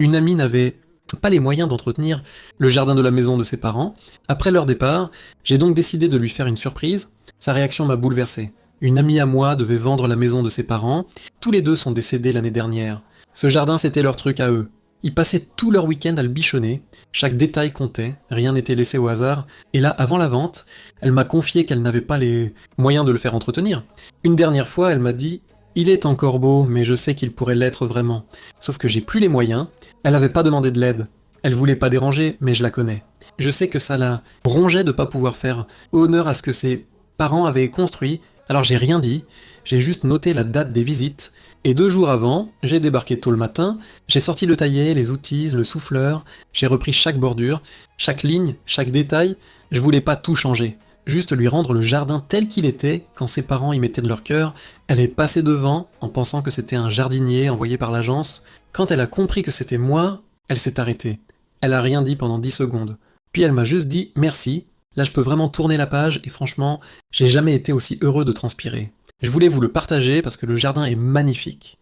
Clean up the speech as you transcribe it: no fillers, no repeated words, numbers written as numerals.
Une amie n'avait pas les moyens d'entretenir le jardin de la maison de ses parents. Après leur départ, j'ai donc décidé de lui faire une surprise. Sa réaction m'a bouleversé. Une amie à moi devait vendre la maison de ses parents. Tous les deux sont décédés l'année dernière. Ce jardin, c'était leur truc à eux. Ils passaient tout leur week-end à le bichonner. Chaque détail comptait, rien n'était laissé au hasard. Et là, avant la vente, elle m'a confié qu'elle n'avait pas les moyens de le faire entretenir. Une dernière fois, elle m'a dit « Il est encore beau, mais je sais qu'il pourrait l'être vraiment. Sauf que j'ai plus les moyens. » Elle avait pas demandé de l'aide. Elle voulait pas déranger, mais je la connais. Je sais que ça la rongeait de pas pouvoir faire honneur à ce que ses parents avaient construit, alors j'ai rien dit, j'ai juste noté la date des visites, et 2 jours avant, j'ai débarqué tôt le matin, j'ai sorti le taillet, les outils, le souffleur, j'ai repris chaque bordure, chaque ligne, chaque détail, je voulais pas tout changer, juste lui rendre le jardin tel qu'il était quand ses parents y mettaient de leur cœur. Elle est passée devant en pensant que c'était un jardinier envoyé par l'agence. Quand elle a compris que c'était moi, elle s'est arrêtée. Elle a rien dit pendant 10 secondes. Puis elle m'a juste dit « merci ». Là je peux vraiment tourner la page et franchement, j'ai jamais été aussi heureux de transpirer. Je voulais vous le partager parce que le jardin est magnifique.